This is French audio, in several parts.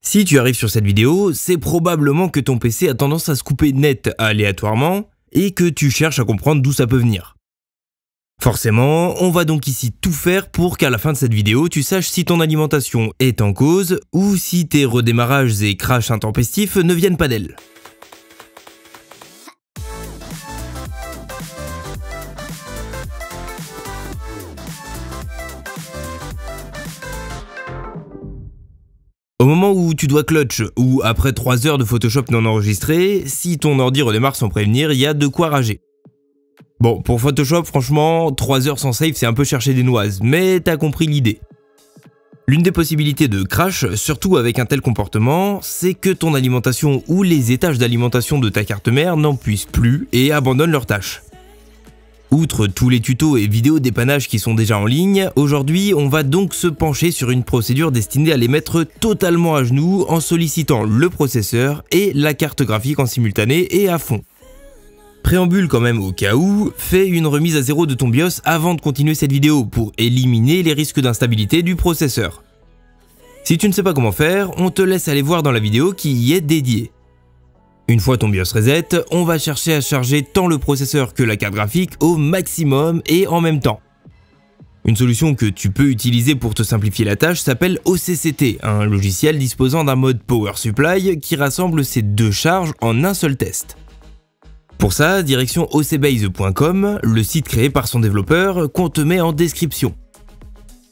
Si tu arrives sur cette vidéo, c'est probablement que ton PC a tendance à se couper net aléatoirement et que tu cherches à comprendre d'où ça peut venir. Forcément, on va donc ici tout faire pour qu'à la fin de cette vidéo, tu saches si ton alimentation est en cause ou si tes redémarrages et crashs intempestifs ne viennent pas d'elle. Au moment où tu dois clutch ou après 3 heures de Photoshop non enregistré, si ton ordi redémarre sans prévenir, il y a de quoi rager. Bon, pour Photoshop, franchement, 3 heures sans save, c'est un peu chercher des noises, mais t'as compris l'idée. L'une des possibilités de crash, surtout avec un tel comportement, c'est que ton alimentation ou les étages d'alimentation de ta carte mère n'en puissent plus et abandonnent leurs tâches. Outre tous les tutos et vidéos dépannage qui sont déjà en ligne, aujourd'hui on va donc se pencher sur une procédure destinée à les mettre totalement à genoux en sollicitant le processeur et la carte graphique en simultané et à fond. Préambule quand même au cas où, fais une remise à zéro de ton BIOS avant de continuer cette vidéo pour éliminer les risques d'instabilité du processeur. Si tu ne sais pas comment faire, on te laisse aller voir dans la vidéo qui y est dédiée. Une fois ton BIOS reset, on va chercher à charger tant le processeur que la carte graphique au maximum et en même temps. Une solution que tu peux utiliser pour te simplifier la tâche s'appelle OCCT, un logiciel disposant d'un mode Power Supply qui rassemble ces deux charges en un seul test. Pour ça, direction ocbase.com, le site créé par son développeur qu'on te met en description.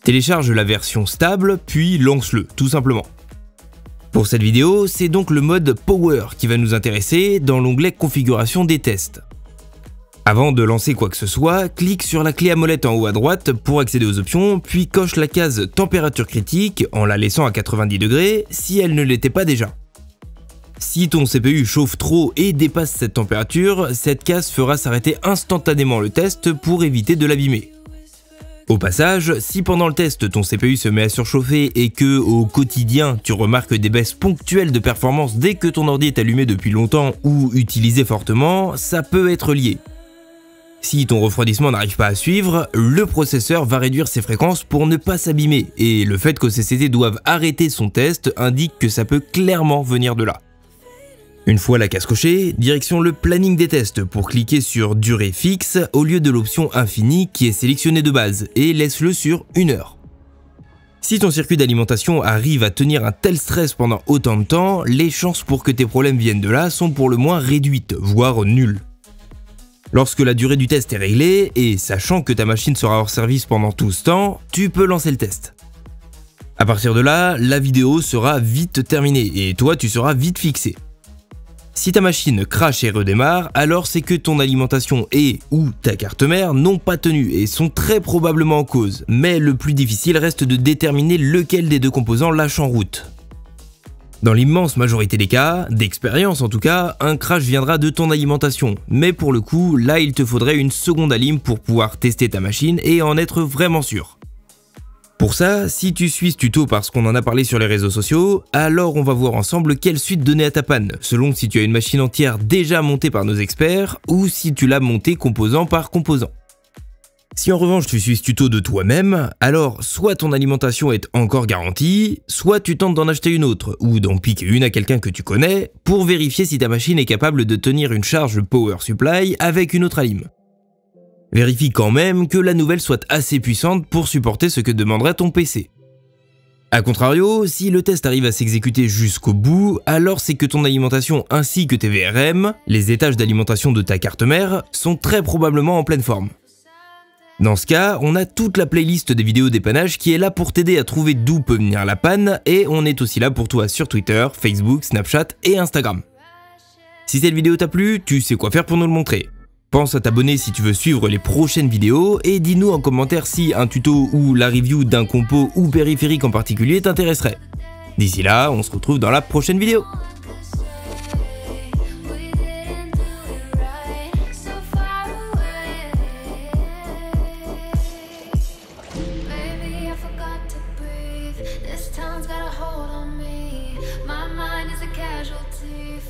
Télécharge la version stable, puis lance-le, tout simplement. Pour cette vidéo, c'est donc le mode Power qui va nous intéresser dans l'onglet Configuration des tests. Avant de lancer quoi que ce soit, clique sur la clé à molette en haut à droite pour accéder aux options, puis coche la case Température critique en la laissant à 90 degrés si elle ne l'était pas déjà. Si ton CPU chauffe trop et dépasse cette température, cette case fera s'arrêter instantanément le test pour éviter de l'abîmer. Au passage, si pendant le test ton CPU se met à surchauffer et que au quotidien tu remarques des baisses ponctuelles de performance dès que ton ordi est allumé depuis longtemps ou utilisé fortement, ça peut être lié. Si ton refroidissement n'arrive pas à suivre, le processeur va réduire ses fréquences pour ne pas s'abîmer et le fait qu'OCCT doive arrêter son test indique que ça peut clairement venir de là. Une fois la case cochée, direction le planning des tests pour cliquer sur durée fixe au lieu de l'option infinie qui est sélectionnée de base et laisse-le sur 1 heure. Si ton circuit d'alimentation arrive à tenir un tel stress pendant autant de temps, les chances pour que tes problèmes viennent de là sont pour le moins réduites, voire nulles. Lorsque la durée du test est réglée et sachant que ta machine sera hors service pendant tout ce temps, tu peux lancer le test. À partir de là, la vidéo sera vite terminée et toi tu seras vite fixé. Si ta machine crache et redémarre, alors c'est que ton alimentation et ou ta carte mère n'ont pas tenu et sont très probablement en cause, mais le plus difficile reste de déterminer lequel des deux composants lâche en route. Dans l'immense majorité des cas, d'expérience en tout cas, un crash viendra de ton alimentation, mais pour le coup, là il te faudrait une seconde alim pour pouvoir tester ta machine et en être vraiment sûr. Pour ça, si tu suis ce tuto parce qu'on en a parlé sur les réseaux sociaux, alors on va voir ensemble quelle suite donner à ta panne, selon si tu as une machine entière déjà montée par nos experts ou si tu l'as montée composant par composant. Si en revanche tu suis ce tuto de toi-même, alors soit ton alimentation est encore garantie, soit tu tentes d'en acheter une autre ou d'en piquer une à quelqu'un que tu connais pour vérifier si ta machine est capable de tenir une charge Power Supply avec une autre alim. Vérifie quand même que la nouvelle soit assez puissante pour supporter ce que demanderait ton PC. A contrario, si le test arrive à s'exécuter jusqu'au bout, alors c'est que ton alimentation ainsi que tes VRM, les étages d'alimentation de ta carte mère, sont très probablement en pleine forme. Dans ce cas, on a toute la playlist des vidéos dépannage qui est là pour t'aider à trouver d'où peut venir la panne et on est aussi là pour toi sur Twitter, Facebook, Snapchat et Instagram. Si cette vidéo t'a plu, tu sais quoi faire pour nous le montrer. Pense à t'abonner si tu veux suivre les prochaines vidéos et dis-nous en commentaire si un tuto ou la review d'un compo ou périphérique en particulier t'intéresserait. D'ici là, on se retrouve dans la prochaine vidéo. This town's got a hold on me. My mind is a casualty.